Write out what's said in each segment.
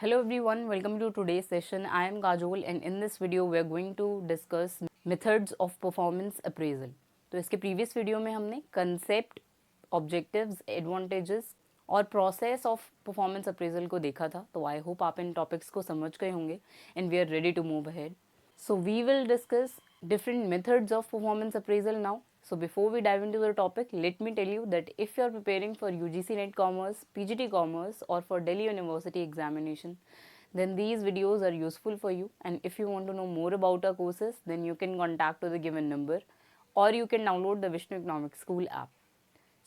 Hello everyone, welcome to today's session. I am Kajol and in this video we are going to discuss methods of performance appraisal. तो इसके previous video में हमने concept, objectives, advantages और process of performance appraisal को देखा था. तो I hope आप इन topics को समझ गए होंगे and we are ready to move ahead. So we will discuss different methods of performance appraisal now. So before we dive into the topic, let me tell you that if you are preparing for UGC NET Commerce, PGT Commerce or for Delhi University examination, then these videos are useful for you. And if you want to know more about our courses, then you can contact to the given number or you can download the Vishnu Economic School app.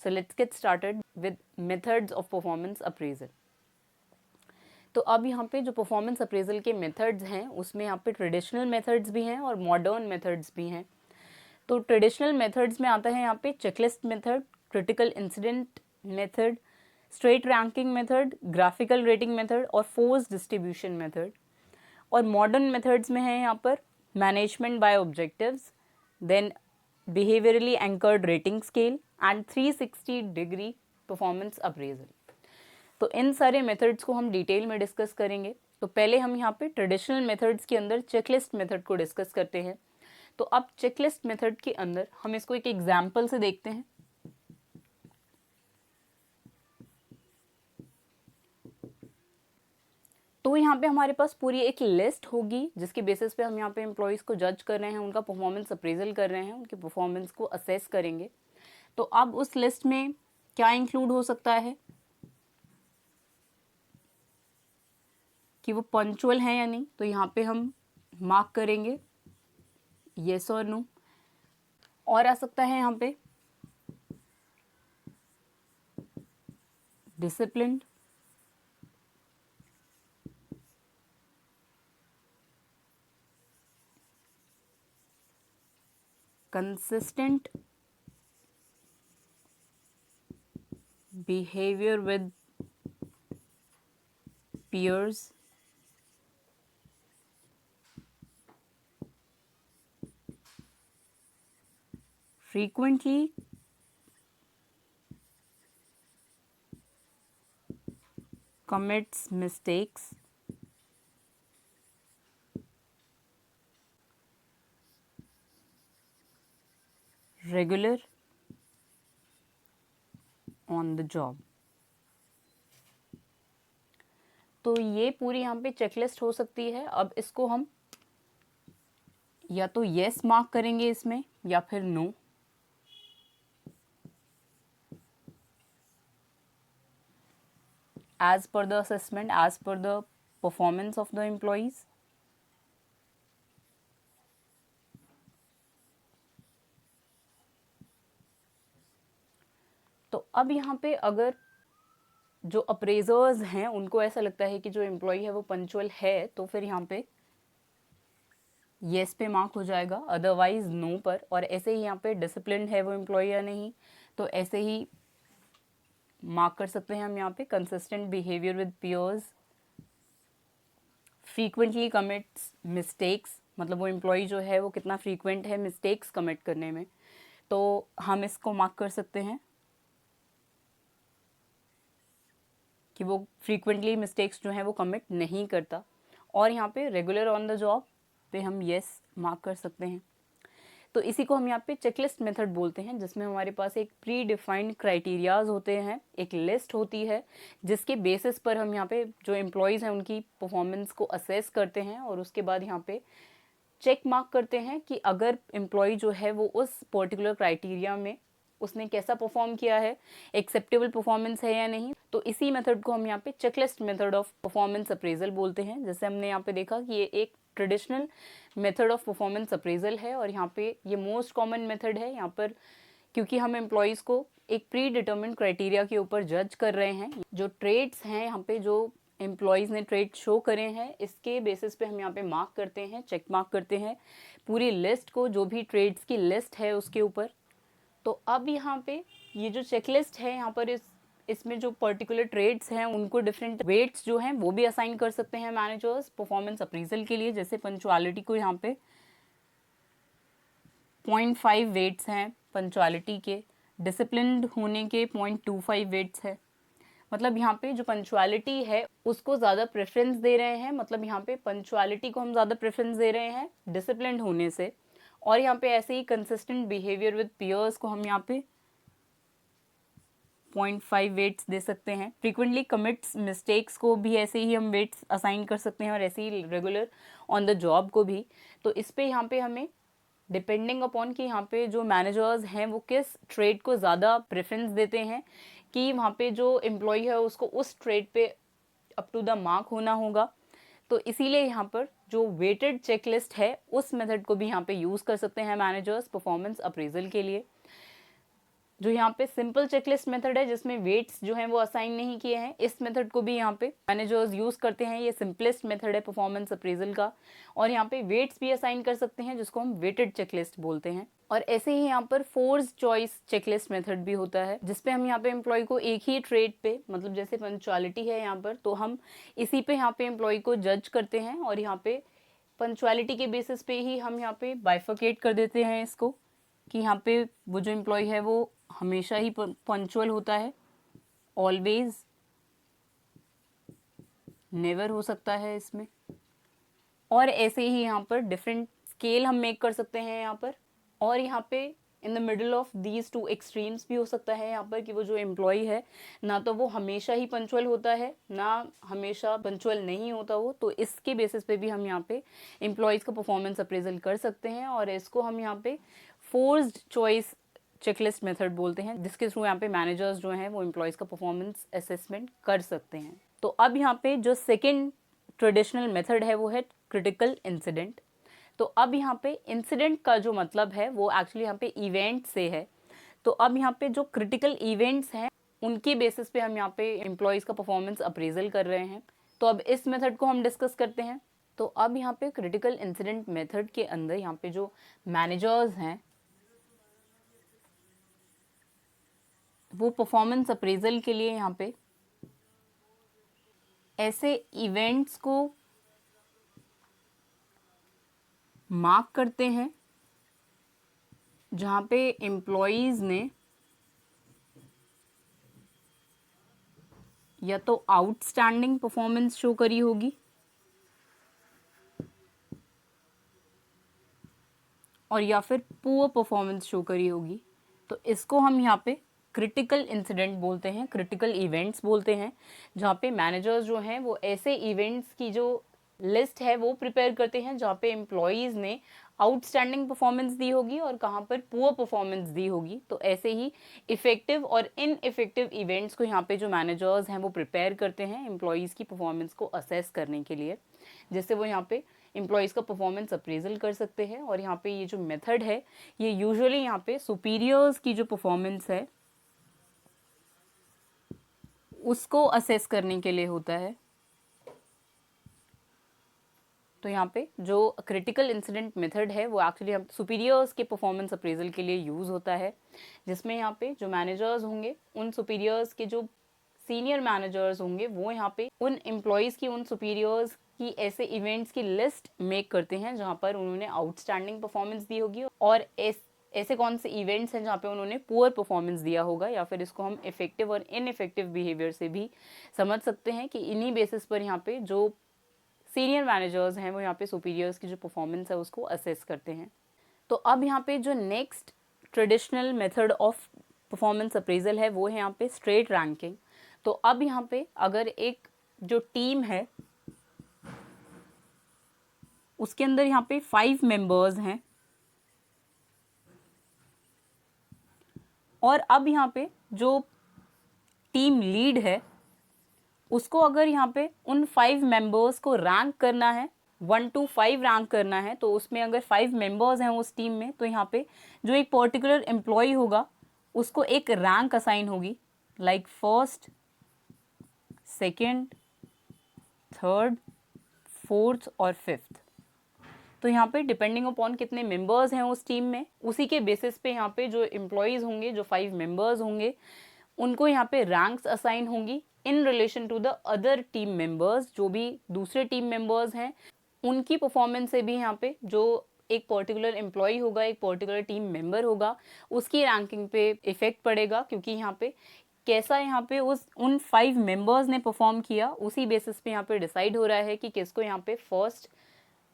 So let's get started with methods of performance appraisal. तो अब यहाँ पे जो performance appraisal के methods हैं उसमें यहाँ पे ट्रेडिशनल मेथड्स भी हैं और मॉडर्न मेथड्स भी हैं. तो ट्रेडिशनल मेथड्स में आता है यहाँ पे checklist method, critical incident method, straight ranking method, graphical rating method और फोर्स डिस्ट्रीब्यूशन मेथड. और मॉडर्न मेथड्स में है यहाँ पर management by objectives, then behaviourally anchored rating scale and 360 degree performance appraisal. तो इन सारे मेथड्स को हम डिटेल में डिस्कस करेंगे. तो पहले हम यहाँ पे ट्रेडिशनल मेथड्स के अंदर चेकलिस्ट मेथड को डिस्कस करते हैं. तो अब चेकलिस्ट मेथड के अंदर हम इसको एक एग्जाम्पल से देखते हैं. तो यहाँ पे हमारे पास पूरी एक लिस्ट होगी जिसके बेसिस पे हम यहाँ पे एम्प्लॉयज़ को जज कर रहे हैं, उनका परफॉर्मेंस अप्रेजल कर रहे हैं, उनकी परफॉर्मेंस को असेस करेंगे. तो अब उस लिस्ट में क्या इंक्लूड हो सकता है कि वो पंक्चुअल है या नहीं. तो यहाँ पे हम मार्क करेंगे येस और नो. और आ सकता है यहाँ पे disciplined, consistent behaviour with peers, frequently commits mistakes, regular on the job. तो ये पूरी यहाँ पे चेकलिस्ट हो सकती है. अब इसको हम या तो येस मार्क करेंगे इसमें या फिर no. as per the assessment, as per the performance of the employees. तो अब यहाँ पे अगर जो अप्रेजर्स हैं उनको ऐसा लगता है कि जो एम्प्लॉय है वो पंक्चुअल है तो फिर यहाँ पे येस पे मार्क हो जाएगा, अदरवाइज नो पर. और ऐसे ही यहाँ पे डिसिप्लिन है वो एम्प्लॉय या नहीं तो ऐसे ही मार्क कर सकते हैं हम यहाँ पे consistent behaviour with peers, frequently commits mistakes, मतलब वो एम्प्लॉय जो है वो कितना फ्रीक्वेंट है मिस्टेक्स कमिट करने में. तो हम इसको मार्क कर सकते हैं कि वो फ्रीक्वेंटली मिस्टेक्स जो हैं वो कमिट नहीं करता. और यहाँ पे रेगुलर ऑन द जॉब पे हम येस मार्क कर सकते हैं. तो इसी को हम यहाँ पे चेकलिस्ट मेथड बोलते हैं जिसमें हमारे पास एक प्री डिफाइंड क्राइटेरियाज होते हैं, एक लिस्ट होती है जिसके बेसिस पर हम यहाँ पे जो एम्प्लॉयज़ हैं उनकी परफॉर्मेंस को असेस करते हैं और उसके बाद यहाँ पे चेक मार्क करते हैं कि अगर एम्प्लॉय जो है वो उस पर्टिकुलर क्राइटेरिया में उसने कैसा परफॉर्म किया है, एक्सेप्टेबल परफॉर्मेंस है या नहीं. तो इसी मेथड को हम यहाँ पे checklist method of performance appraisal बोलते हैं. जैसे हमने यहाँ पे देखा कि ये एक traditional method of performance appraisal है और यहाँ पे ये मोस्ट कॉमन मेथड है यहाँ पर, क्योंकि हम एम्प्लॉयज़ को एक प्री डिटर्मिन्ड क्राइटेरिया के ऊपर जज कर रहे हैं. जो ट्रेड्स हैं यहाँ पे, जो एम्प्लॉयज़ ने ट्रेड शो करे हैं, इसके बेसिस पे हम यहाँ पे मार्क करते हैं, चेक मार्क करते हैं पूरी लिस्ट को, जो भी ट्रेड्स की लिस्ट है उसके ऊपर. तो अब यहाँ पे ये जो चेकलिस्ट है यहाँ पर इसमें जो पर्टिकुलर ट्रेड्स हैं उनको डिफरेंट वेट्स जो हैं वो भी असाइन कर सकते हैं मैनेजर्स परफॉर्मेंस अप्रीजल के लिए. जैसे पंक्चुअलिटी को यहाँ पे 0.5 वेट्स हैं पंक्चुअलिटी के, डिसिप्लिन्ड होने के 0.25 वेट्स है, मतलब यहाँ पे जो पंक्चुअलिटी है उसको ज़्यादा प्रेफरेंस दे रहे हैं, मतलब यहाँ पे पंक्चुअलिटी को हम ज़्यादा प्रेफरेंस दे रहे हैं डिसिप्लिन होने से। और यहाँ पे ऐसे ही कंसिस्टेंट बिहेवियर विद पीयर्स को हम यहाँ पे 0.5 वेट्स दे सकते हैं। फ्रीक्वेंटली कमिट्स मिस्टेक्स को भी ऐसे ही हम वेट्स असाइन कर सकते हैं, और ऐसे ही रेगुलर ऑन द जॉब को भी। तो इस पे यहाँ पे हमें डिपेंडिंग अपॉन कि यहाँ पे जो मैनेजर्स हैं वो किस ट्रेड को ज़्यादा प्रेफरेंस देते हैं, कि वहाँ पे जो एम्प्लॉय है उसको उस ट्रेड पे अप टू द मार्क होना होगा। तो इसीलिए यहाँ पर जो वेटेड चेकलिस्ट है उस मेथड को भी यहाँ पे यूज़ कर सकते हैं मैनेजर्स परफॉर्मेंस अप्रेजल के लिए। जो यहाँ पे सिंपल चेकलिस्ट मेथड है जिसमें वेट्स जो हैं वो असाइन नहीं किए हैं, इस मेथड को भी यहाँ पे मैनेजर्स यूज़ करते हैं। ये सिंपलेस्ट मेथड है परफॉर्मेंस अप्रेजल का। और यहाँ पे वेट्स भी असाइन कर सकते हैं जिसको हम वेटेड चेकलिस्ट बोलते हैं। और ऐसे ही यहाँ पर फोर्स चॉइस चेकलिस्ट मेथड भी होता है, जिसपे हम यहाँ पे एम्प्लॉय को एक ही ट्रेड पे, मतलब जैसे पंक्चुअलिटी है यहाँ पर, तो हम इसी पे यहाँ पे एम्प्लॉय को जज करते हैं, और यहाँ पे पंक्चुअलिटी के बेसिस पे ही हम यहाँ पे बाइफर्केट कर देते हैं इसको, कि यहाँ पे वो जो एम्प्लॉय है वो हमेशा ही पंक्चुअल होता है, ऑलवेज, नेवर हो सकता है इसमें। और ऐसे ही यहाँ पर डिफरेंट स्केल हम मेक कर सकते हैं यहाँ पर। और यहाँ पे in the middle of these two extremes भी हो सकता है यहाँ पर, कि वो जो एम्प्लॉय है ना तो वो हमेशा ही पंक्चुअल होता है, ना हमेशा पंक्चुअल नहीं होता वो। तो इसके बेसिस पे भी हम यहाँ पे एम्प्लॉयज़ का परफॉर्मेंस अप्रेजल कर सकते हैं, और इसको हम यहाँ पे फोर्स्ड चॉइस चेकलिस्ट मेथड बोलते हैं, जिसके थ्रू यहाँ पे मैनेजर्स जो हैं वो एम्प्लॉयज़ का परफॉर्मेंस असेसमेंट कर सकते हैं। तो अब यहाँ पे जो सेकेंड ट्रेडिशनल मेथड है वो है क्रिटिकल इंसिडेंट। तो अब यहाँ पे इंसिडेंट का जो मतलब है वो एक्चुअली यहाँ पे इवेंट से है। तो अब यहाँ पे जो क्रिटिकल इवेंट्स हैं उनकी बेसिस पे हम यहाँ पे एम्प्लॉयज़ का परफॉर्मेंस अप्रेजल कर रहे हैं। तो अब इस मेथड को हम डिस्कस करते हैं। तो अब यहाँ पे क्रिटिकल इंसिडेंट मेथड के अंदर यहाँ पे जो मैनेजर्स हैं वो परफॉर्मेंस अप्रेजल के लिए यहाँ पे ऐसे इवेंट्स को मार्क करते हैं जहाँ पे एम्प्लॉयज़ ने या तो आउटस्टैंडिंग परफॉर्मेंस शो करी होगी और या फिर पुअर परफॉर्मेंस शो करी होगी। तो इसको हम यहाँ पे क्रिटिकल इंसिडेंट बोलते हैं, क्रिटिकल इवेंट्स बोलते हैं, जहाँ पे मैनेजर्स जो हैं वो ऐसे इवेंट्स की जो लिस्ट है वो प्रिपेयर करते हैं जहाँ पे एम्प्लॉयज़ ने आउटस्टैंडिंग परफॉर्मेंस दी होगी और कहाँ पर पुअर परफॉर्मेंस दी होगी। तो ऐसे ही इफ़ेक्टिव और इनइफेक्टिव इवेंट्स को यहाँ पे जो मैनेजर्स हैं वो प्रिपेयर करते हैं एम्प्लॉयज़ की परफॉर्मेंस को असेस करने के लिए, जिससे वो यहाँ पे एम्प्लॉयज़ का परफॉर्मेंस अप्रेजल कर सकते हैं। और यहाँ पे ये जो मेथड है ये यूजुअली यहाँ पे सुपीरियर्स की जो परफॉर्मेंस है उसको असेस करने के लिए होता है। तो यहाँ पे जो क्रिटिकल इंसिडेंट मेथड है वो एक्चुअली हम सुपीरियर्स के परफॉर्मेंस अप्रेजल के लिए यूज़ होता है, जिसमें यहाँ पे जो मैनेजर्स होंगे उन सुपीरियर्स के जो सीनियर मैनेजर्स होंगे वो यहाँ पे उन एम्प्लॉयज़ की, उन सुपीरियर्स की ऐसे इवेंट्स की लिस्ट मेक करते हैं जहाँ पर उन्होंने आउटस्टैंडिंग परफॉर्मेंस दी होगी, और ऐसे कौन से इवेंट्स हैं जहाँ पे उन्होंने पुअर परफॉर्मेंस दिया होगा, या फिर इसको हम इफेक्टिव और इनइफेक्टिव बिहेवियर से भी समझ सकते हैं कि इन्हीं बेसिस पर यहाँ पे जो सीनियर मैनेजर्स हैं वो यहाँ पे सुपीरियर्स की जो परफॉर्मेंस है उसको असेस करते हैं। तो अब यहाँ पे जो next traditional method of performance appraisal है वो है यहाँ पे स्ट्रेट रैंकिंग। तो अब यहाँ पे अगर एक जो टीम है उसके अंदर यहाँ पे 5 मेंबर्स हैं, और अब यहाँ पे जो टीम लीड है उसको अगर यहाँ पे उन 5 मेंबर्स को रैंक करना है, 1 to 5 रैंक करना है, तो उसमें अगर 5 मेंबर्स हैं उस टीम में, तो यहाँ पे जो एक पर्टिकुलर एम्प्लॉय होगा उसको एक रैंक असाइन होगी, like first, second, third, fourth और फिफ्थ। तो यहाँ पे डिपेंडिंग अपॉन कितने मेंबर्स हैं उस टीम में, उसी के बेसिस पे यहाँ पे जो एम्प्लॉयज़ होंगे, जो 5 मेंबर्स होंगे, उनको यहाँ पे रैंक्स असाइन होंगी in relation to the other team members. जो भी दूसरे टीम मेंबर्स हैं उनकी परफॉर्मेंस से भी यहाँ पे जो एक पर्टिकुलर एम्प्लॉय होगा, एक पर्टिकुलर टीम मेंबर होगा, उसकी रैंकिंग पे इफेक्ट पड़ेगा, क्योंकि यहाँ पे कैसा यहाँ पे उन 5 मेंबर्स ने परफॉर्म किया, उसी बेसिस पे यहाँ पे डिसाइड हो रहा है कि किसको यहाँ पे फर्स्ट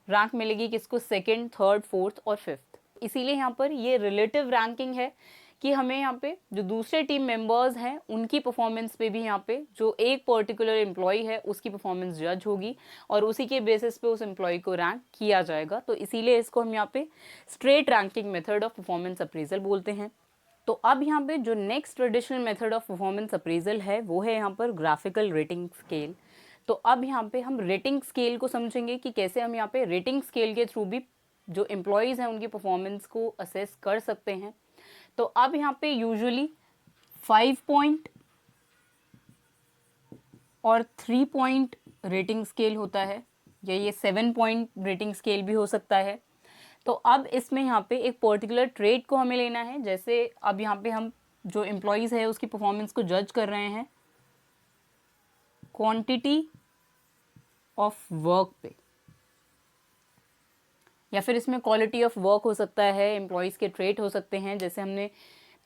रैंक मिलेगी, किसको सेकंड, थर्ड, फोर्थ और फिफ्थ। इसीलिए यहाँ पर ये रिलेटिव रैंकिंग है कि हमें यहाँ पे जो दूसरे टीम मेंबर्स हैं उनकी परफॉर्मेंस पे भी यहाँ पे जो एक पर्टिकुलर एम्प्लॉय है उसकी परफॉर्मेंस जज होगी और उसी के बेसिस पे उस एम्प्लॉय को रैंक किया जाएगा। तो इसीलिए इसको हम यहाँ पे straight ranking method of performance appraisal बोलते हैं। तो अब यहाँ पे जो next traditional method of performance appraisal है वो है यहाँ पर ग्राफिकल रेटिंग स्केल। तो अब यहाँ पे हम रेटिंग स्केल को समझेंगे कि कैसे हम यहाँ पे रेटिंग स्केल के थ्रू भी जो एम्प्लॉयज़ हैं उनकी परफॉर्मेंस को असेस कर सकते हैं। तो अब यहाँ पे यूजुअली 5 पॉइंट और 3 पॉइंट रेटिंग स्केल होता है, या ये 7 पॉइंट रेटिंग स्केल भी हो सकता है। तो अब इसमें यहाँ पे एक पर्टिकुलर ट्रेट को हमें लेना है। जैसे अब यहाँ पे हम जो एम्प्लॉयज़ है उसकी परफॉर्मेंस को जज कर रहे हैं क्वांटिटी ऑफ वर्क पे, या फिर इसमें क्वालिटी ऑफ वर्क हो सकता है, एम्प्लॉयज़ के ट्रेट हो सकते हैं। जैसे हमने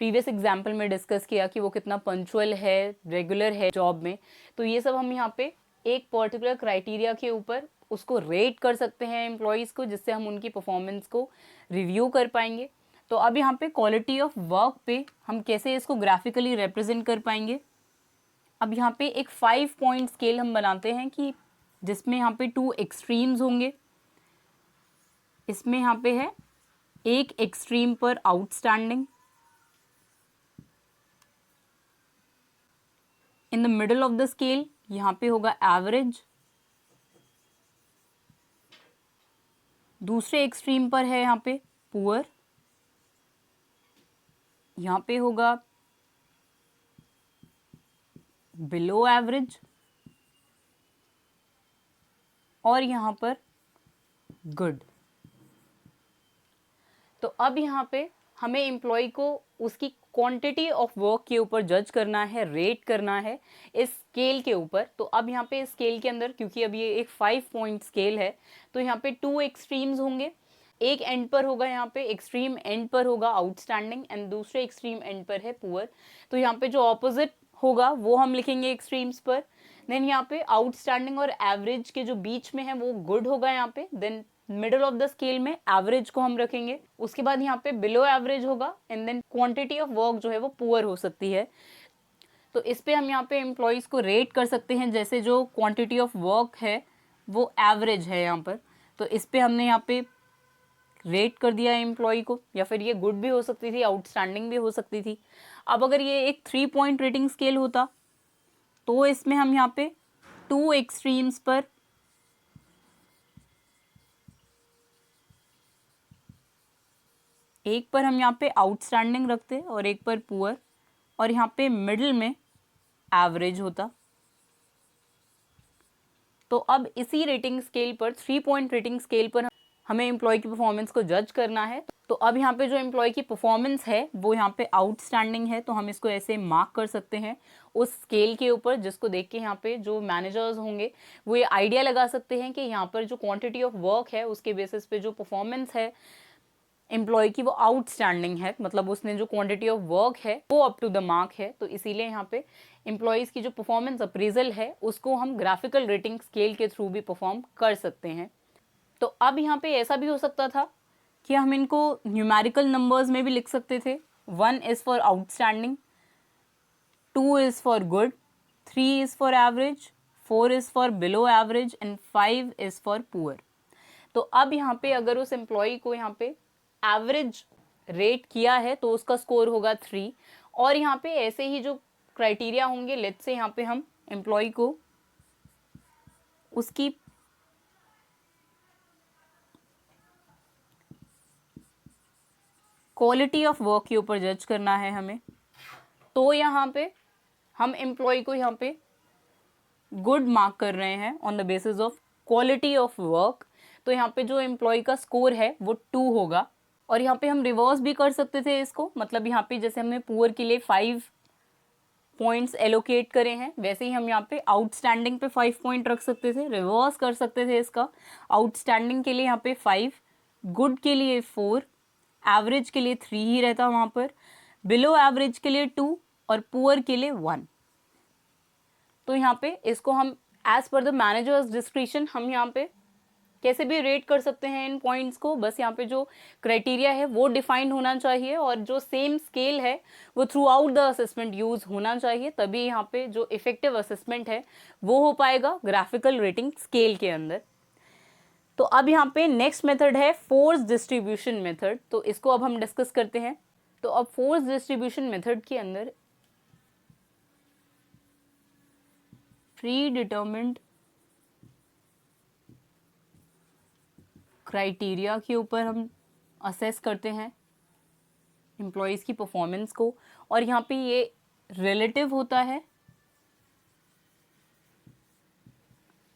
प्रीवियस एग्जाम्पल में डिस्कस किया कि वो कितना पंचुअल है, रेगुलर है जॉब में। तो ये सब हम यहाँ पे एक पर्टिकुलर क्राइटेरिया के ऊपर उसको रेट कर सकते हैं एम्प्लॉयज़ को, जिससे हम उनकी परफॉर्मेंस को रिव्यू कर पाएंगे। तो अब यहाँ पे क्वालिटी ऑफ वर्क पे हम कैसे इसको ग्राफिकली रिप्रेजेंट कर पाएंगे। अब यहाँ पे एक 5 पॉइंट स्केल हम बनाते हैं कि जिसमें यहाँ पे 2 एक्सट्रीम्स होंगे। इसमें यहाँ पे है एक एक्सट्रीम पर outstanding, in the middle of the scale यहाँ पे होगा एवरेज, दूसरे एक्सट्रीम पर है यहाँ पे पुअर, यहाँ पे होगा बिलो एवरेज और यहाँ पर गुड। तो अब यहाँ पे हमें एम्प्लॉय को उसकी क्वांटिटी ऑफ वर्क के ऊपर जज करना है, रेट करना है इस स्केल के ऊपर। तो अब यहाँ पे स्केल के अंदर, क्योंकि अब ये एक 5 पॉइंट स्केल है, तो यहाँ पे 2 एक्सट्रीम्स होंगे। एक एंड पर होगा, यहाँ पे एक्सट्रीम एंड पर होगा आउटस्टैंडिंग एंड दूसरे एक्सट्रीम एंड पर है पुअर। तो यहाँ पे जो ऑपोजिट होगा वो हम लिखेंगे एक्सट्रीम्स पर। देन यहाँ पे आउटस्टैंडिंग और एवरेज के जो बीच में है वो गुड होगा यहाँ पे। Then middle of the scale में एवरेज को हम रखेंगे। उसके बाद यहाँ पे बिलो एवरेज होगा and then quantity of work जो है वो पुअर हो सकती है। तो इस पे हम यहाँ पे एम्प्लॉयज़ को रेट कर सकते हैं। जैसे जो क्वांटिटी ऑफ वर्क है वो एवरेज है यहाँ पर, तो इस पे हमने यहाँ पे रेट कर दिया एम्प्लॉय को, या फिर ये गुड भी हो सकती थी, आउटस्टैंडिंग भी हो सकती थी। अब अगर ये एक 3 पॉइंट रेटिंग स्केल होता तो इसमें हम यहाँ पे 2 एक्सट्रीम्स पर एक पर हम यहाँ पे आउटस्टैंडिंग रखते और एक पर पुअर, और यहाँ पे मिडिल में एवरेज होता। तो अब इसी रेटिंग स्केल पर 3 पॉइंट रेटिंग स्केल पर हमें एम्प्लॉय की परफॉर्मेंस को जज करना है। तो अब यहाँ पे जो एम्प्लॉय की परफॉर्मेंस है वो यहाँ पे आउटस्टैंडिंग है, तो हम इसको ऐसे मार्क कर सकते हैं उस स्केल के ऊपर, जिसको देख के यहाँ पे जो मैनेजर्स होंगे वो ये आइडिया लगा सकते हैं कि यहाँ पर जो क्वांटिटी ऑफ वर्क है उसके बेसिस पे जो परफॉर्मेंस है एम्प्लॉय की वो आउटस्टैंडिंग है, मतलब उसने जो क्वांटिटी ऑफ वर्क है वो अप टू द मार्क है। तो इसीलिए यहाँ पे एम्प्लॉयज़ की जो परफॉर्मेंस अप्रेजल है उसको हम ग्राफिकल रेटिंग स्केल के थ्रू भी परफॉर्म कर सकते हैं। तो अब यहाँ पे ऐसा भी हो सकता था कि हम इनको न्यूमेरिकल नंबर्स में भी लिख सकते थे। 1 is for outstanding, 2 is for good, 3 is for average, 4 is for below average and 5 is for poor. तो अब यहाँ पे अगर उस एम्प्लॉय को यहाँ पे एवरेज रेट किया है तो उसका स्कोर होगा 3, और यहाँ पे ऐसे ही जो क्राइटेरिया होंगे, लेट्स से यहाँ पे हम एम्प्लॉय को उसकी क्वालिटी ऑफ वर्क के ऊपर जज करना है हमें, तो यहाँ पे हम एम्प्लॉय को यहाँ पे गुड मार्क कर रहे हैं on the basis of quality of work. तो यहाँ पे जो एम्प्लॉय का स्कोर है वो 2 होगा। और यहाँ पे हम रिवर्स भी कर सकते थे इसको, मतलब यहाँ पे जैसे हमने पुअर के लिए 5 पॉइंट्स एलोकेट करे हैं, वैसे ही हम यहाँ पे आउटस्टैंडिंग पे 5 पॉइंट रख सकते थे, रिवर्स कर सकते थे इसका। आउटस्टैंडिंग के लिए यहाँ पे 5, गुड के लिए 4, एवरेज के लिए 3 ही रहता वहाँ पर, बिलो एवरेज के लिए 2 और पुअर के लिए 1। तो यहाँ पे इसको हम as per the managers discretion हम यहाँ पे कैसे भी रेट कर सकते हैं इन पॉइंट्स को। बस यहाँ पे जो क्राइटेरिया है वो डिफाइंड होना चाहिए और जो सेम स्केल है वो through out the assessment use होना चाहिए, तभी यहाँ पे जो इफेक्टिव असेसमेंट है वो हो पाएगा ग्राफिकल रेटिंग स्केल के अंदर। तो अब यहाँ पे नेक्स्ट मेथड है फोर्स डिस्ट्रीब्यूशन मेथड। तो इसको अब हम डिस्कस करते हैं। तो अब फोर्स डिस्ट्रीब्यूशन मेथड के अंदर प्री डिटर्मिन्ड क्राइटेरिया के ऊपर हम असेस करते हैं एम्प्लॉयज़ की परफॉर्मेंस को, और यहाँ पे ये रिलेटिव होता है।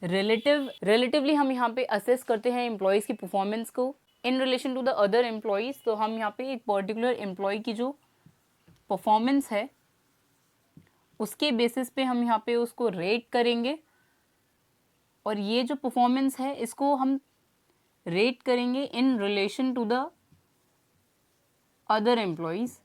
रिलेटिवली हम यहाँ पे असेस करते हैं एम्प्लॉयज़ की परफॉर्मेंस को in relation to the other employees. तो हम यहाँ पे एक पर्टिकुलर एम्प्लॉय की जो परफॉर्मेंस है उसके बेसिस पे हम यहाँ पे उसको रेट करेंगे, और ये जो परफॉर्मेंस है इसको हम रेट करेंगे in relation to the other employees.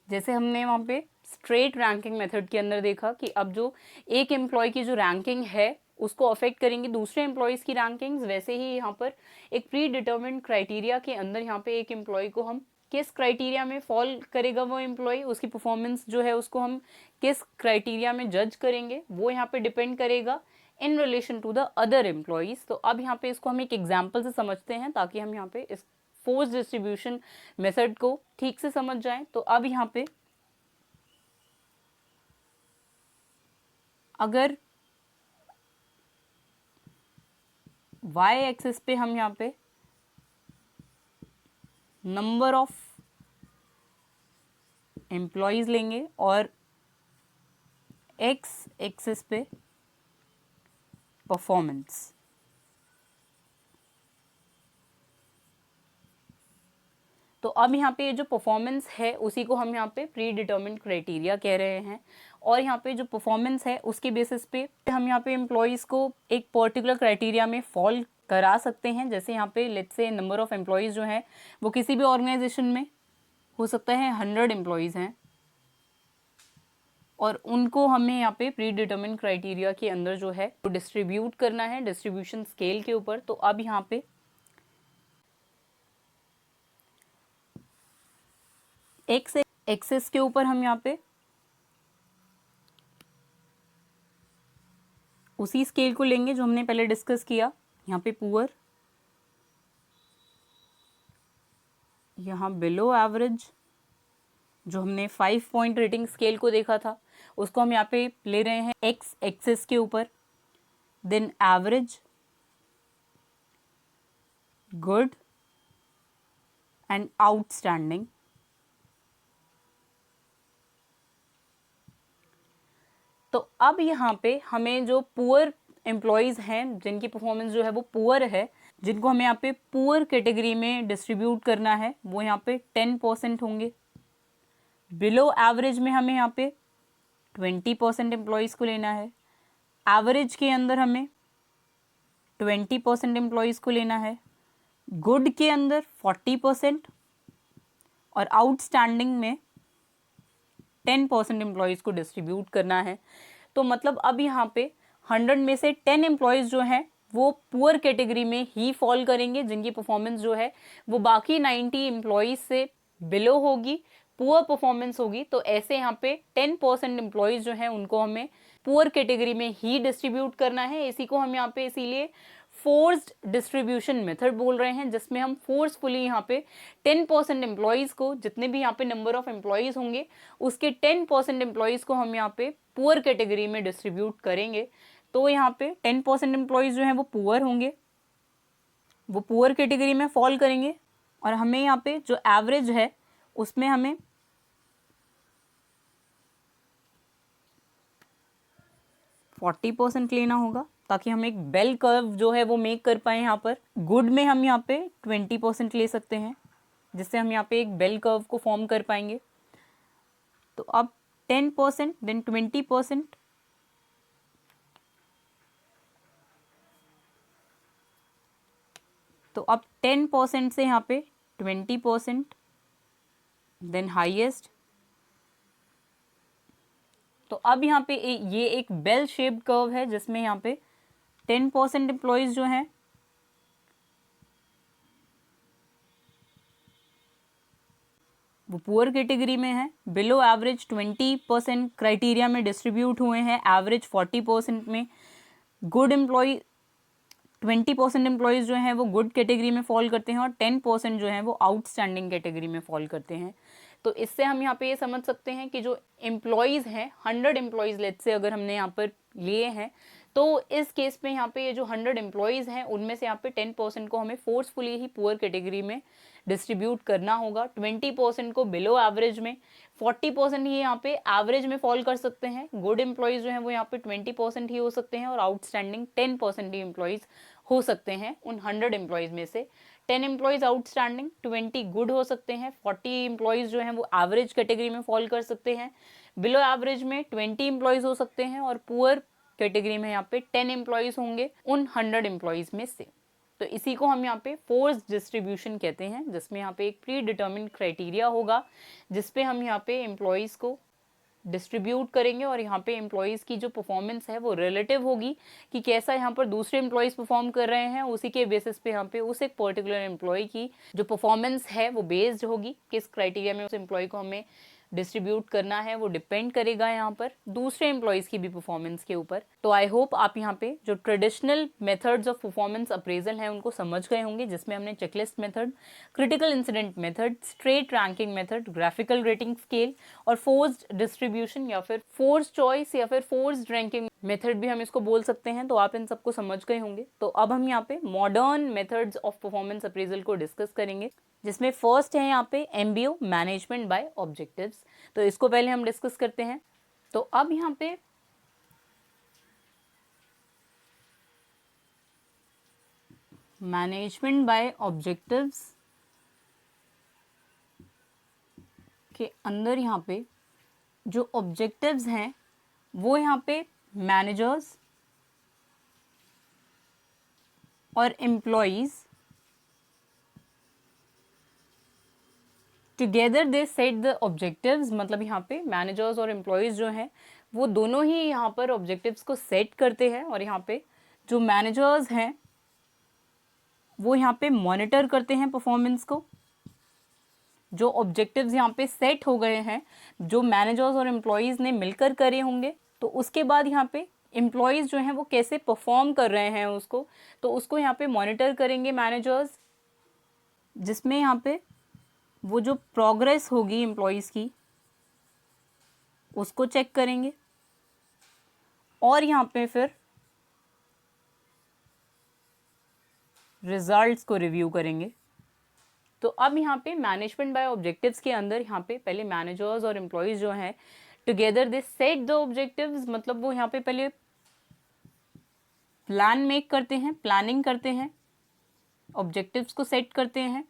जैसे हमने वहाँ पे स्ट्रेट रैंकिंग मेथड के अंदर देखा कि अब जो एक एम्प्लॉय की जो रैंकिंग है उसको अफेक्ट करेंगी दूसरे एम्प्लॉयज़ की रैंकिंग्स, वैसे ही यहाँ पर एक प्री डिटर्मिन्ड क्राइटेरिया के अंदर यहाँ पे एक एम्प्लॉय को हम किस क्राइटेरिया में फॉल करेगा वो एम्प्लॉय, उसकी परफॉर्मेंस जो है उसको हम किस क्राइटेरिया में जज करेंगे वो यहाँ पे डिपेंड करेगा in relation to the other employees. तो अब यहाँ पे इसको हम एक एग्जाम्पल से समझते हैं ताकि हम यहाँ पे इस फोर्स डिस्ट्रीब्यूशन मेथड को ठीक से समझ जाएं। तो अब यहाँ पे अगर y एक्सिस पे हम यहाँ पे नंबर ऑफ एम्प्लॉयज लेंगे और x एक्सिस पे परफॉर्मेंस, तो अब यहाँ पे जो परफॉर्मेंस है उसी को हम यहाँ पे प्री डिटर्मिन्ड क्राइटेरिया कह रहे हैं। और यहाँ पे जो परफॉर्मेंस है उसके बेसिस पे हम यहाँ पे एम्प्लॉयज़ को एक पर्टिकुलर क्राइटेरिया में फॉल करा सकते हैं। जैसे यहाँ पे let's say number of employees जो हैं वो किसी भी ऑर्गेनाइजेशन में हो सकता है 100 एम्प्लॉयज़ हैं, और उनको हमें यहाँ पे प्री डिटर्मिन्ड क्राइटेरिया के अंदर जो है वो डिस्ट्रीब्यूट करना है डिस्ट्रीब्यूशन स्केल के ऊपर। तो अब यहाँ पे एक्स एक्सिस के ऊपर हम यहाँ पे उसी स्केल को लेंगे जो हमने पहले डिस्कस किया। यहाँ पे पुअर, यहाँ बिलो एवरेज, जो हमने 5 पॉइंट रेटिंग स्केल को देखा था उसको हम यहाँ पे ले रहे हैं एक्स एक्सिस के ऊपर, then average, good and outstanding. तो अब यहाँ पे हमें जो पुअर एम्प्लॉयज़ हैं जिनकी परफॉर्मेंस जो है वो पुअर है, जिनको हमें यहाँ पे पुअर कैटेगरी में डिस्ट्रीब्यूट करना है, वो यहाँ पे 10% होंगे। बिलो एवरेज में हमें यहाँ पे 20% एम्प्लॉयज़ को लेना है। एवरेज के अंदर हमें 20% एम्प्लॉयज़ को लेना है। गुड के अंदर 40% और आउटस्टैंडिंग में 10% एम्प्लॉयज़ को डिस्ट्रीब्यूट करना है। तो मतलब अब यहाँ पे 100 में से 10 एम्प्लॉयज़ जो हैं वो पुअर कैटेगरी में ही फॉल करेंगे, जिनकी परफॉर्मेंस जो है वो बाकी 90 एम्प्लॉयज़ से बिलो होगी, पुअर परफॉर्मेंस होगी। तो ऐसे यहाँ पे 10% एम्प्लॉयज़ जो हैं उनको हमें पुअर कैटेगरी में ही डिस्ट्रीब्यूट करना है। इसी को हम यहाँ पे इसीलिए फोर्स्ड डिस्ट्रीब्यूशन मेथड बोल रहे हैं, जिसमें हम फोर्सफुली यहाँ पे 10% एम्प्लॉयज़ को, जितने भी यहाँ पे नंबर ऑफ एम्प्लॉयज़ होंगे उसके 10% एम्प्लॉयज़ को हम यहाँ पे पुअर कैटेगरी में डिस्ट्रीब्यूट करेंगे। तो यहाँ पे 10% एम्प्लॉयज़ जो हैं वो पुअर होंगे, वो पुअर कैटेगरी में फॉल करेंगे, और हमें यहाँ पे जो एवरेज है उसमें हमें 40% लेना होगा ताकि हम एक बेल कर्व जो है वो मेक कर पाए। यहाँ पर गुड में हम यहाँ पे 20% ले सकते हैं, जिससे हम यहाँ पे एक बेल कर्व को फॉर्म कर पाएंगे। तो अब 10% देन 20%, तो अब 10% से यहाँ पे 20%, देन हाईएस्ट। तो अब यहाँ पे ये एक बेल शेप्ड कर्व है जिसमें यहाँ पे 10% एम्प्लॉयज़ जो हैं वो पुअर कैटेगरी में है, बिलो एवरेज 20% क्राइटेरिया में डिस्ट्रीब्यूट हुए हैं, एवरेज 40% में, गुड एम्प्लॉय 20% एम्प्लॉयज़ जो हैं वो गुड कैटेगरी में फॉल करते हैं और 10% जो हैं वो आउटस्टैंडिंग कैटेगरी में फॉल करते हैं। तो इससे हम यहाँ पे ये समझ सकते हैं कि जो एम्प्लॉयज़ हैं 100 एम्प्लॉयज़ लेट से अगर हमने यहाँ पर लिए हैं तो इस केस में यहाँ पे ये जो 100 एम्प्लॉयज़ हैं उनमें से यहाँ पे 10% को हमें फोर्सफुली ही पुअर कैटेगरी में डिस्ट्रीब्यूट करना होगा, 20% को बिलो एवरेज में, 40% ही यहाँ पे एवरेज में फॉल कर सकते हैं, गुड एम्प्लॉयज़ जो हैं वो यहाँ पे 20% ही हो सकते हैं और आउटस्टैंडिंग 10% ही एम्प्लॉयज़ हो सकते हैं उन 100 एम्प्लॉयज़ में से। 10 एम्प्लॉयज़ आउटस्टैंडिंग, 20 गुड हो सकते हैं, 40 एम्प्लॉयज़ जो हैं वो एवरेज कैटेगरी में फॉल कर सकते हैं, बिलो एवरेज में 20 एम्प्लॉयज़ हो सकते हैं और पुअर कैटेगरी में यहाँ पे 10 एम्प्लॉयज़ होंगे उन 100 एम्प्लॉयज़ में से। तो इसी को हम यहाँ पे फोर्स डिस्ट्रीब्यूशन कहते हैं, जिसमें यहाँ पे एक प्री डिटर्मिन्ड क्राइटेरिया होगा जिसपे हम यहाँ पे एम्प्लॉयज़ को डिस्ट्रीब्यूट करेंगे और यहाँ पे एम्प्लॉयज़ की जो परफॉर्मेंस है वो रिलेटिव होगी कि कैसा यहाँ पर दूसरे एम्प्लॉयज़ परफॉर्म कर रहे हैं, उसी के बेसिस पे यहाँ पे उस एक पर्टिकुलर एम्प्लॉय की जो परफॉर्मेंस है वो बेस्ड होगी, किस क्राइटेरिया में उस एम्प्लॉय को हमें डिस्ट्रीब्यूट करना है वो डिपेंड करेगा यहाँ पर दूसरे एम्प्लॉयज़ की भी परफॉर्मेंस के ऊपर। तो आई होप आप यहाँ पे जो traditional methods of performance appraisal हैं उनको समझ गए होंगे, जिसमें हमने checklist method, critical incident method, straight ranking method, graphical rating scale और फोर्स्ड डिस्ट्रीब्यूशन या फिर फोर्स चॉइस या फिर फोर्स्ड रैंकिंग मेथड भी हम इसको बोल सकते हैं। तो आप इन सबको समझ गए होंगे। तो अब हम यहाँ पे modern methods of performance appraisal को डिस्कस करेंगे, जिसमें फर्स्ट है यहाँ पे MBO, मैनेजमेंट बाय ऑब्जेक्टिव्स। तो इसको पहले हम डिस्कस करते हैं। तो अब यहाँ पे मैनेजमेंट बाय ऑब्जेक्टिव्स के अंदर यहाँ पे जो ऑब्जेक्टिव्स हैं वो यहाँ पे मैनेजर्स और employees together they set the objectives, मतलब यहाँ पे मैनेजर्स और एम्प्लॉयज़ जो हैं वो दोनों ही यहाँ पर ऑब्जेक्टिव्स को सेट करते हैं और यहाँ पे जो मैनेजर्स हैं वो यहाँ पे मॉनिटर करते हैं परफॉर्मेंस को। जो ऑब्जेक्टिव्स यहाँ पे सेट हो गए हैं, जो मैनेजर्स और एम्प्लॉयज़ ने मिलकर करे होंगे, तो उसके बाद यहाँ पे एम्प्लॉयज़ जो हैं वो कैसे परफॉर्म कर रहे हैं उसको, तो उसको यहाँ पे मॉनिटर करेंगे मैनेजर्स, जिसमें यहाँ पे वो जो प्रोग्रेस होगी एम्प्लॉयज़ की उसको चेक करेंगे और यहाँ पे फिर रिजल्ट्स को रिव्यू करेंगे। तो अब यहाँ पे मैनेजमेंट बाय ऑब्जेक्टिव्स के अंदर यहाँ पे पहले मैनेजर्स और एम्प्लॉयज़ जो हैं together they set the objectives, मतलब वो यहाँ पे पहले प्लान मेक करते हैं, प्लानिंग करते हैं, ऑब्जेक्टिव्स को सेट करते हैं,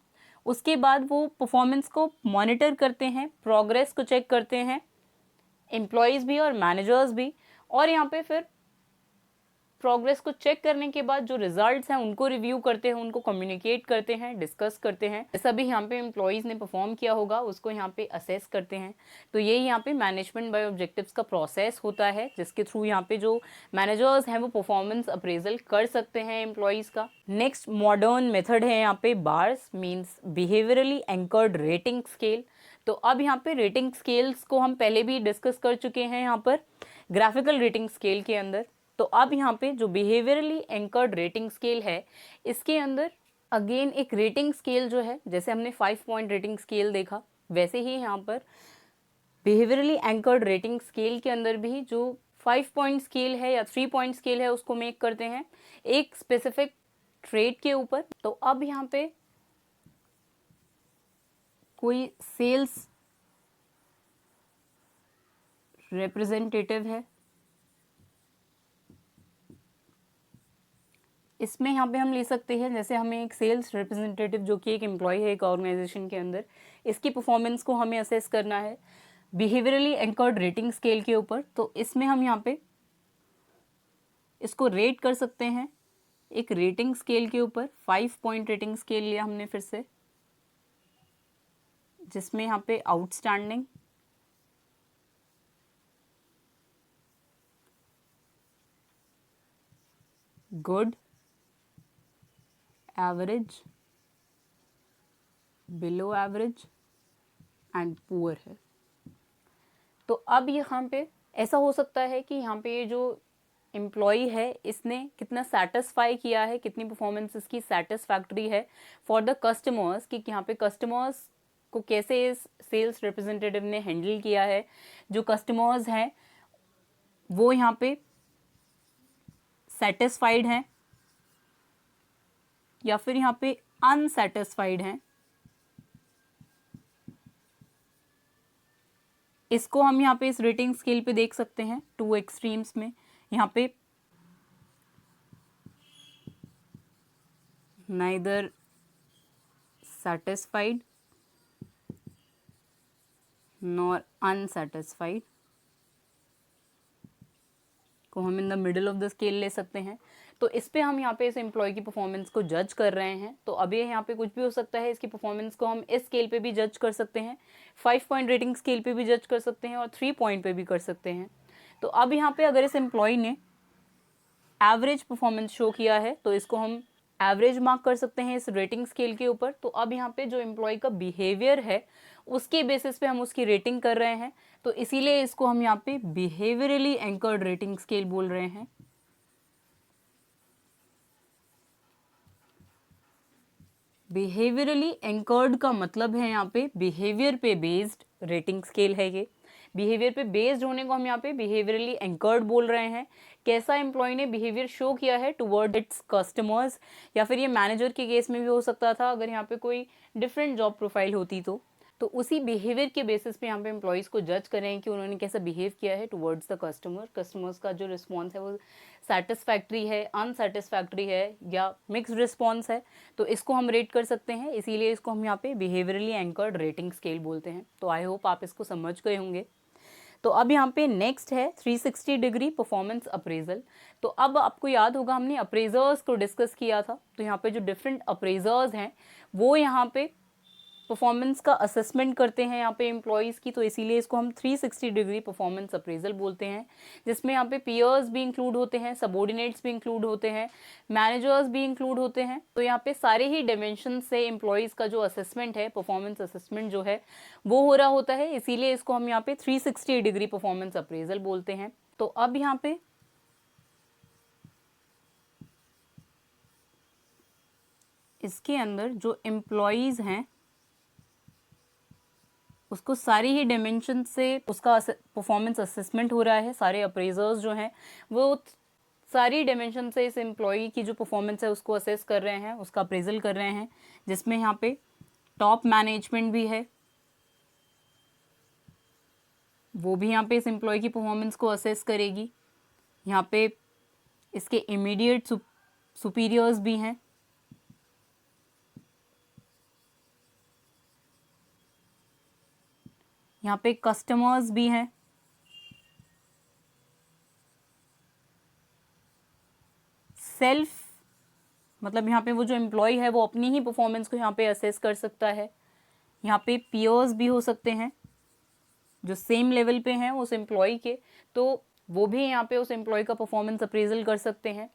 उसके बाद वो परफॉर्मेंस को मॉनिटर करते हैं, प्रोग्रेस को चेक करते हैं, एम्प्लॉयज़ भी और मैनेजर्स भी, और यहाँ पे फिर प्रोग्रेस को चेक करने के बाद जो रिजल्ट्स हैं उनको रिव्यू करते हैं, उनको कम्युनिकेट करते हैं, डिस्कस करते हैं। जैसा भी यहाँ पे एम्प्लॉयज़ ने परफॉर्म किया होगा उसको यहाँ पे असेस करते हैं। तो यही यहाँ पे मैनेजमेंट बाय ऑब्जेक्टिव्स का प्रोसेस होता है, जिसके थ्रू यहाँ पे जो मैनेजर्स हैं वो परफॉर्मेंस अप्रेजल कर सकते हैं एम्प्लॉयज़ का। नेक्स्ट मॉडर्न मेथड है यहाँ पे bars, means behaviourally anchored rating scale. तो अब यहाँ पे रेटिंग स्केल्स को हम पहले भी डिस्कस कर चुके हैं यहाँ पर ग्राफिकल रेटिंग स्केल के अंदर। तो अब यहाँ पे जो बिहेवियरली एंकर्ड रेटिंग स्केल है, इसके अंदर अगेन एक रेटिंग स्केल जो है, जैसे हमने 5 पॉइंट रेटिंग स्केल देखा, वैसे ही यहाँ पर बिहेवियरली एंकर्ड रेटिंग स्केल के अंदर भी जो 5 पॉइंट स्केल है या 3 पॉइंट स्केल है उसको मेक करते हैं एक स्पेसिफिक ट्रेट के ऊपर। तो अब यहाँ पे कोई सेल्स रिप्रेजेंटेटिव है, इसमें यहाँ पे हम ले सकते हैं, जैसे हमें एक सेल्स रिप्रेजेंटेटिव जो कि एक एम्प्लॉय है एक ऑर्गेनाइजेशन के अंदर, इसकी परफॉर्मेंस को हमें असेस करना है बिहेवियरली एंकर्ड रेटिंग स्केल के ऊपर। तो इसमें हम यहाँ पे इसको रेट कर सकते हैं एक रेटिंग स्केल के ऊपर 5 पॉइंट रेटिंग स्केल लिया हमने फिर से, जिसमें यहाँ पे outstanding, good, average, below average and poor है। तो अब यहाँ पे ऐसा हो सकता है कि यहाँ पे ये जो एम्प्लॉई है इसने कितना सेटिस्फाई किया है, कितनी परफॉर्मेंस इसकी सेटिस्फैक्ट्री है फॉर द कस्टमर्स, कि यहाँ पे कस्टमर्स को कैसे इस सेल्स रिप्रेजेंटेटिव ने हैंडल किया है, जो कस्टमर्स हैं वो यहाँ पे सेटिस्फाइड हैं या फिर यहाँ पे अनसेटिस्फाइड हैं। इसको हम यहाँ पे इस रेटिंग स्केल पे देख सकते हैं 2 एक्सट्रीम्स में। यहाँ पे नाइदर सेटिस्फाइड नॉर अनसेटिस्फाइड को हम in the middle of the scale ले सकते हैं। तो इस पे हम यहाँ पे इस एम्प्लॉय की परफॉर्मेंस को जज कर रहे हैं। तो अब ये यहाँ पे कुछ भी हो सकता है, इसकी परफॉर्मेंस को हम इस स्केल पे भी जज कर सकते हैं, 5 पॉइंट रेटिंग स्केल पे भी जज कर सकते हैं और 3 पॉइंट पे भी कर सकते हैं। तो अब यहाँ पे अगर इस एम्प्लॉय ने एवरेज परफॉर्मेंस शो किया है तो इसको हम एवरेज मार्क कर सकते हैं इस रेटिंग स्केल के ऊपर। तो अब यहाँ पे जो एम्प्लॉय का बिहेवियर है उसके बेसिस पे हम उसकी रेटिंग कर रहे हैं, तो इसीलिए इसको हम यहाँ पे बिहेवियरली एंकर्ड रेटिंग स्केल बोल रहे हैं। बिहेवियरली एंकर्ड का मतलब है यहाँ पे बिहेवियर पे बेस्ड रेटिंग स्केल है ये। बिहेवियर पे बेस्ड होने को हम यहाँ पे बिहेवियरली एंकर्ड बोल रहे हैं। कैसा एम्प्लॉय ने बिहेवियर शो किया है टुवर्ड इट्स कस्टमर्स, या फिर ये मैनेजर के केस में भी हो सकता था अगर यहाँ पे कोई डिफरेंट जॉब प्रोफाइल होती तो उसी बिहेवियर के बेसिस पे यहाँ पे एम्प्लॉयज़ को जज करें कि उन्होंने कैसा बिहेव किया है टुवर्ड्स द कस्टमर। कस्टमर्स का जो रिस्पॉन्स है वो सेटिस्फैक्ट्री है, अनसेटिस्फैक्ट्री है या मिक्स्ड रिस्पॉन्स है, तो इसको हम रेट कर सकते हैं। इसीलिए इसको हम यहाँ पे बिहेवियरली एंकर्ड रेटिंग स्केल बोलते हैं। तो आई होप आप इसको समझ गए होंगे। तो अब यहाँ पे नेक्स्ट है 360 डिग्री परफॉर्मेंस अप्रेजल। तो अब आपको याद होगा हमने अप्रेजर्स को डिस्कस किया था। तो यहाँ पे जो डिफरेंट अप्रेजर्स हैं वो यहाँ पे परफॉर्मेंस का असेसमेंट करते हैं यहाँ पे एम्प्लॉयज़ की, तो इसीलिए इसको हम 360 डिग्री परफॉर्मेंस अप्रेजल बोलते हैं, जिसमें यहाँ पे पीयर्स भी इंक्लूड होते हैं, सबऑर्डिनेट्स भी इंक्लूड होते हैं, मैनेजर्स भी इंक्लूड होते हैं। तो यहाँ पे सारे ही डायमेंशन से एम्प्लॉयज़ का जो असेसमेंट है, परफॉर्मेंस असेसमेंट जो है वो हो रहा होता है, इसीलिए इसको हम यहाँ पे 360 डिग्री परफॉर्मेंस अप्रेजल बोलते हैं। तो अब यहाँ पे इसके अंदर जो एम्प्लॉयज़ हैं उसको सारी ही डायमेंशन से उसका परफॉर्मेंस असेसमेंट हो रहा है। सारे अप्रेजर्स जो हैं वो सारी डायमेंशन से इस एम्प्लॉई की जो परफॉर्मेंस है उसको असेस कर रहे हैं, उसका अप्रेजल कर रहे हैं, जिसमें यहाँ पे टॉप मैनेजमेंट भी है, वो भी यहाँ पे इस एम्प्लॉय की परफॉर्मेंस को असेस करेगी। यहाँ पे इसके इमीडिएट सुपीरियर्स भी हैं, यहाँ पे कस्टमर्स भी हैं, सेल्फ मतलब यहाँ पे वो जो एम्प्लॉय है वो अपनी ही परफॉर्मेंस को यहाँ पे असेस कर सकता है। यहाँ पे पीयर्स भी हो सकते हैं जो सेम लेवल पे हैं उस एम्प्लॉय के, तो वो भी यहाँ पे उस एम्प्लॉय का परफॉर्मेंस अप्रेजल कर सकते हैं।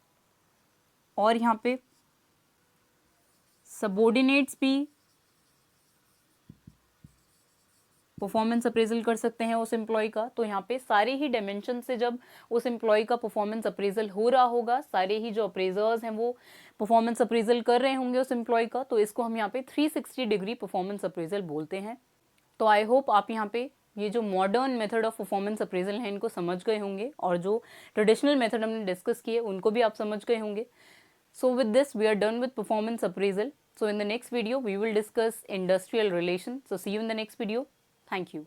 और यहाँ पे सबऑर्डिनेट्स भी परफॉर्मेंस अप्रेजल कर सकते हैं उस एम्प्लॉय का। तो यहाँ पे सारे ही डायमेंशन से जब उस एम्प्लॉय का परफॉर्मेंस अप्रेजल हो रहा होगा, सारे ही जो अप्रेजर्स हैं वो परफॉर्मेंस अप्रेजल कर रहे होंगे उस एम्प्लॉय का, तो इसको हम यहाँ पे 360 डिग्री परफॉर्मेंस अप्रेजल बोलते हैं। तो आई होप आप यहाँ पे ये जो modern method of performance appraisal है इनको समझ गए होंगे, और जो ट्रेडिशनल मेथड हमने डिस्कस किए उनको भी आप समझ गए होंगे। So with this we are done with performance appraisal. So in the next video we will discuss industrial relations. So see you in the next video. Thank you.